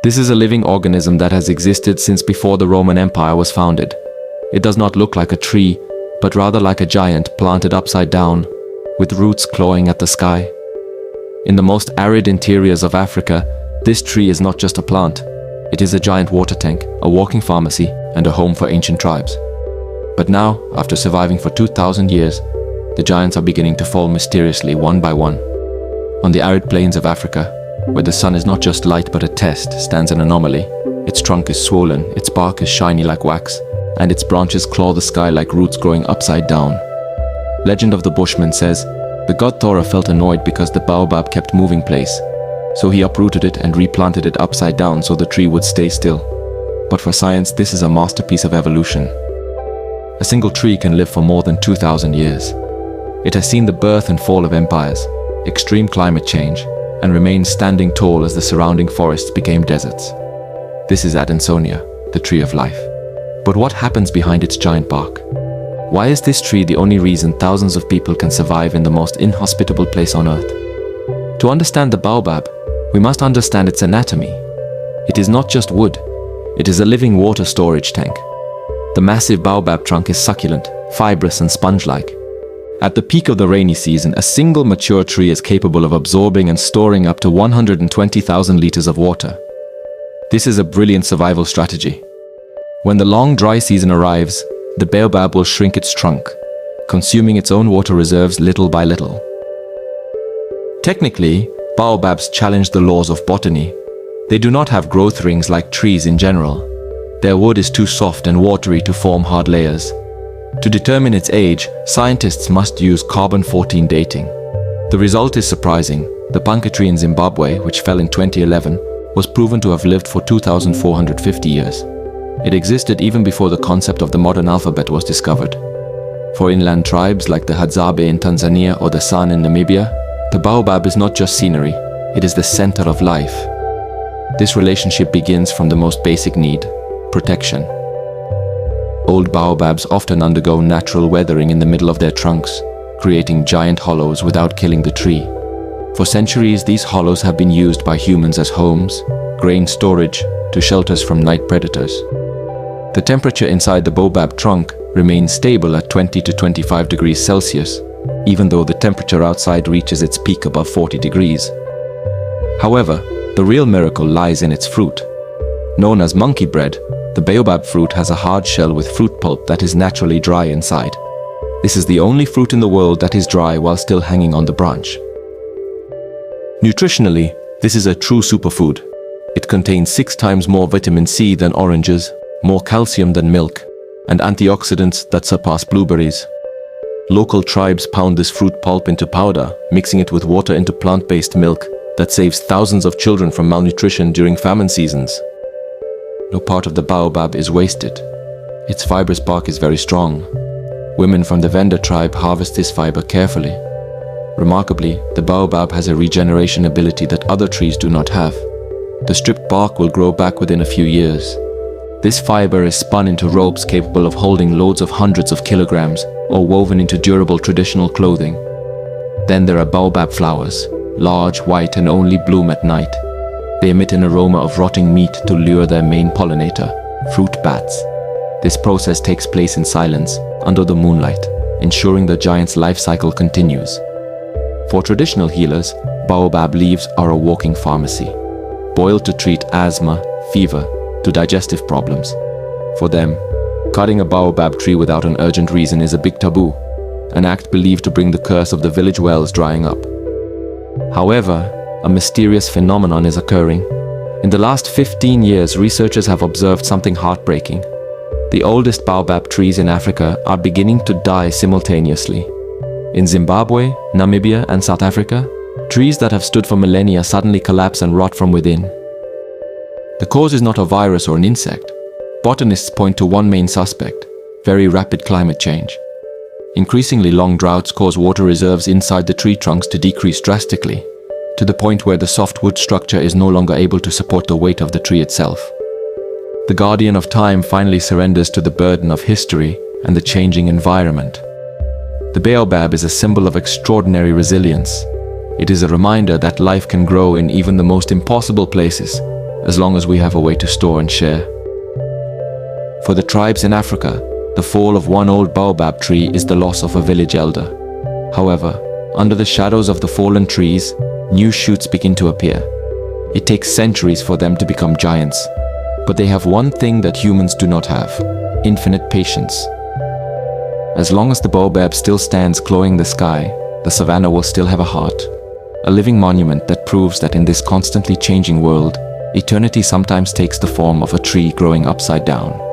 This is a living organism that has existed since before the Roman Empire was founded. It does not look like a tree, but rather like a giant planted upside down, with roots clawing at the sky. In the most arid interiors of Africa, this tree is not just a plant. It is a giant water tank, a walking pharmacy, and a home for ancient tribes. But now, after surviving for 2,000 years, the giants are beginning to fall mysteriously one by one. On the arid plains of Africa, where the sun is not just light but a test, stands an anomaly. Its trunk is swollen, its bark is shiny like wax, and its branches claw the sky like roots growing upside down. Legend of the Bushman says, the god Thora felt annoyed because the baobab kept moving place, so he uprooted it and replanted it upside down so the tree would stay still. But for science, this is a masterpiece of evolution. A single tree can live for more than 2,000 years. It has seen the birth and fall of empires, extreme climate change, and remained standing tall as the surrounding forests became deserts. This is Adansonia, the tree of life. But what happens behind its giant bark? Why is this tree the only reason thousands of people can survive in the most inhospitable place on earth? To understand the baobab, we must understand its anatomy. It is not just wood, it is a living water storage tank. The massive baobab trunk is succulent, fibrous and sponge-like. At the peak of the rainy season, a single mature tree is capable of absorbing and storing up to 120,000 liters of water. This is a brilliant survival strategy. When the long dry season arrives, the baobab will shrink its trunk, consuming its own water reserves little by little. Technically, baobabs challenge the laws of botany. They do not have growth rings like trees in general. Their wood is too soft and watery to form hard layers. To determine its age, scientists must use carbon-14 dating. The result is surprising. The punka tree in Zimbabwe, which fell in 2011, was proven to have lived for 2,450 years. It existed even before the concept of the modern alphabet was discovered. For inland tribes like the Hadzabe in Tanzania or the San in Namibia, the baobab is not just scenery, it is the center of life. This relationship begins from the most basic need: protection. Old baobabs often undergo natural weathering in the middle of their trunks, creating giant hollows without killing the tree. For centuries, these hollows have been used by humans as homes, grain storage, to shelters from night predators. The temperature inside the baobab trunk remains stable at 20 to 25 degrees Celsius, even though the temperature outside reaches its peak above 40 degrees. However, the real miracle lies in its fruit. Known as monkey bread, the baobab fruit has a hard shell with fruit pulp that is naturally dry inside. This is the only fruit in the world that is dry while still hanging on the branch. Nutritionally, this is a true superfood. It contains 6 times more vitamin C than oranges, more calcium than milk, and antioxidants that surpass blueberries. Local tribes pound this fruit pulp into powder, mixing it with water into plant-based milk that saves thousands of children from malnutrition during famine seasons. No part of the baobab is wasted. Its fibrous bark is very strong. Women from the Venda tribe harvest this fiber carefully. Remarkably, the baobab has a regeneration ability that other trees do not have. The stripped bark will grow back within a few years. This fiber is spun into ropes capable of holding loads of hundreds of kilograms, or woven into durable traditional clothing. Then there are baobab flowers, large, white, and only bloom at night. They emit an aroma of rotting meat to lure their main pollinator, fruit bats. This process takes place in silence, under the moonlight, ensuring the giant's life cycle continues. For traditional healers, baobab leaves are a walking pharmacy, boiled to treat asthma, fever, to digestive problems. For them, cutting a baobab tree without an urgent reason is a big taboo, an act believed to bring the curse of the village wells drying up. However, a mysterious phenomenon is occurring. In the last 15 years, researchers have observed something heartbreaking. The oldest baobab trees in Africa are beginning to die simultaneously. In Zimbabwe, Namibia, and South Africa, trees that have stood for millennia suddenly collapse and rot from within. The cause is not a virus or an insect. Botanists point to one main suspect: very rapid climate change. Increasingly long droughts cause water reserves inside the tree trunks to decrease drastically, to the point where the soft wood structure is no longer able to support the weight of the tree itself. The guardian of time finally surrenders to the burden of history and the changing environment. The baobab is a symbol of extraordinary resilience. It is a reminder that life can grow in even the most impossible places, as long as we have a way to store and share. For the tribes in Africa, the fall of one old baobab tree is the loss of a village elder. However, under the shadows of the fallen trees, new shoots begin to appear. It takes centuries for them to become giants, but they have one thing that humans do not have: infinite patience. As long as the baobab still stands clawing the sky, the savannah will still have a heart, a living monument that proves that in this constantly changing world, eternity sometimes takes the form of a tree growing upside down.